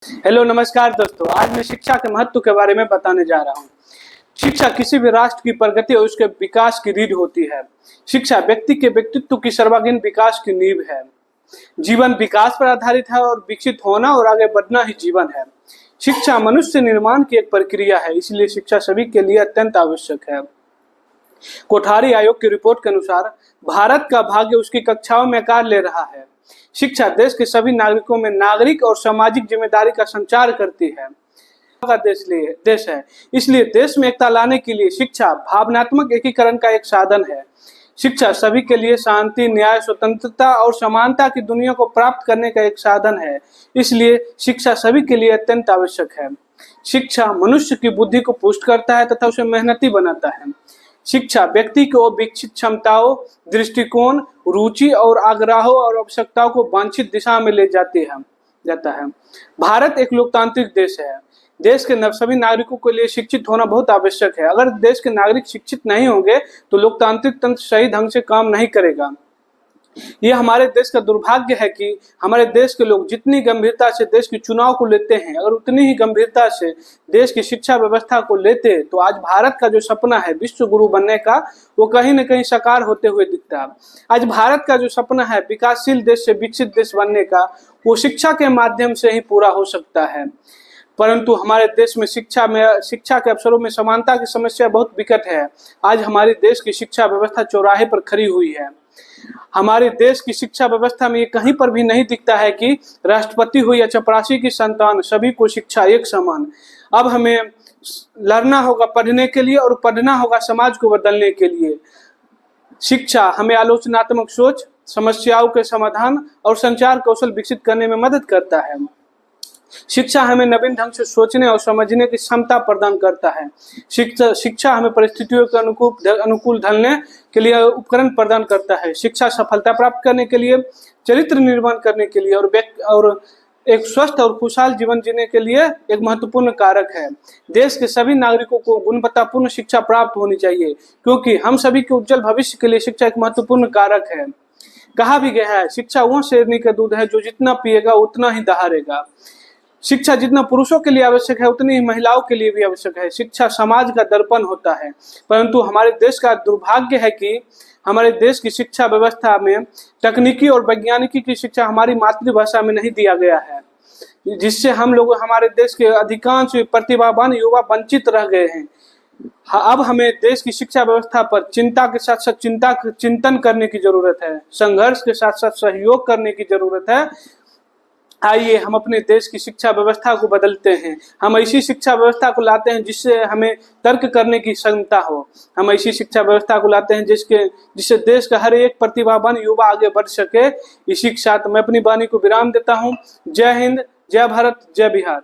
Hello नमस्कार दोस्तों, आज मैं शिक्षा के महत्व के बारे में बताने जा रहा हूँ। शिक्षा किसी भी राष्ट्र की प्रगति और उसके विकास की रीढ़ होती है। शिक्षा व्यक्ति के व्यक्तित्व की सर्वांगीण विकास की नींव है। जीवन विकास पर आधारित है और विकसित होना और आगे बढ़ना ही जीवन है। शिक्षा मनुष्य निर्माण की एक प्रक्रिया है, इसलिए शिक्षा सभी के लिए अत्यंत आवश्यक है। कोठारी आयोग की रिपोर्ट के अनुसार भारत का भाग्य उसकी कक्षाओं में आकार ले रहा है। शिक्षा देश के सभी नागरिकों में नागरिक और सामाजिक जिम्मेदारी का संचार करती है। का देश है, इसलिए देश में एकता लाने के लिए शिक्षा भावनात्मक एकीकरण का एक साधन है। शिक्षा सभी के लिए शांति, न्याय, स्वतंत्रता और समानता की दुनिया को प्राप्त करने का एक साधन है, इसलिए शिक्षा सभी के लिए अत्यंत आवश्यक है। शिक्षा मनुष्य की बुद्धि को पुष्ट करता है तथा उसे मेहनती बनाता है। शिक्षा व्यक्ति को विकसित क्षमताओं, दृष्टिकोण, रुचि और आग्रहों और आवश्यकताओं को वांछित दिशा में ले जाता है। भारत एक लोकतांत्रिक देश है। देश के सभी नागरिकों के लिए शिक्षित होना बहुत आवश्यक है। अगर देश के नागरिक शिक्षित नहीं होंगे तो लोकतांत्रिक तंत्र सही ढंग से काम नहीं करेगा। यह हमारे देश का दुर्भाग्य है कि हमारे देश के लोग जितनी गंभीरता से देश के चुनाव को लेते हैं, अगर उतनी ही गंभीरता से देश की शिक्षा व्यवस्था को लेते तो आज भारत का जो सपना है विश्व गुरु बनने का, वो कहीं न कहीं साकार होते हुए दिखता। आज भारत का जो सपना है विकासशील देश से विकसित देश बनने का, वो शिक्षा के माध्यम से ही पूरा हो सकता है। परंतु हमारे देश में शिक्षा के अवसरों में समानता की समस्या बहुत विकट है। आज हमारे देश की शिक्षा व्यवस्था चौराहे पर खड़ी हुई है। हमारे देश की शिक्षा व्यवस्था में ये कहीं पर भी नहीं दिखता है कि राष्ट्रपति हो या चपरासी की संतान, सभी को शिक्षा एक समान। अब हमें लड़ना होगा पढ़ने के लिए और पढ़ना होगा समाज को बदलने के लिए। शिक्षा हमें आलोचनात्मक सोच, समस्याओं के समाधान और संचार कौशल विकसित करने में मदद करता है। शिक्षा हमें नवीन ढंग से सोचने और समझने की क्षमता प्रदान करता है। शिक्षा हमें परिस्थितियों के अनुकूल ढलने के लिए उपकरण प्रदान करता है। शिक्षा सफलता प्राप्त करने के लिए, चरित्र निर्माण करने के लिए और एक स्वस्थ और खुशहाल जीवन जीने के लिए एक महत्वपूर्ण कारक है। देश के सभी नागरिकों को गुणवत्तापूर्ण शिक्षा प्राप्त होनी चाहिए, क्योंकि हम सभी के उज्जवल भविष्य के लिए शिक्षा एक महत्वपूर्ण कारक है। कहा भी गया है, शिक्षा वह शेरनी का दूध है जो जितना पिएगा उतना ही दहाड़ेगा। शिक्षा जितना पुरुषों के लिए आवश्यक है उतनी ही महिलाओं के लिए भी आवश्यक है। शिक्षा समाज का दर्पण होता है, परंतु हमारे देश का दुर्भाग्य है कि हमारे देश की शिक्षा व्यवस्था में तकनीकी और वैज्ञानिकी की शिक्षा हमारी मातृभाषा में नहीं दिया गया है, जिससे हम लोग, हमारे देश के अधिकांश प्रतिभावान युवा वंचित रह गए हैं। अब हमें देश की शिक्षा व्यवस्था पर चिंता के साथ साथ चिंतन करने की जरूरत है, संघर्ष के साथ साथ सहयोग करने की जरूरत है। आइए हम अपने देश की शिक्षा व्यवस्था को बदलते हैं। हम ऐसी शिक्षा व्यवस्था को लाते हैं जिससे हमें तर्क करने की क्षमता हो। हम ऐसी शिक्षा व्यवस्था को लाते हैं जिससे देश का हर एक प्रतिभावान युवा आगे बढ़ सके। इसी के साथ मैं अपनी वाणी को विराम देता हूँ। जय हिंद, जय भारत, जय बिहार।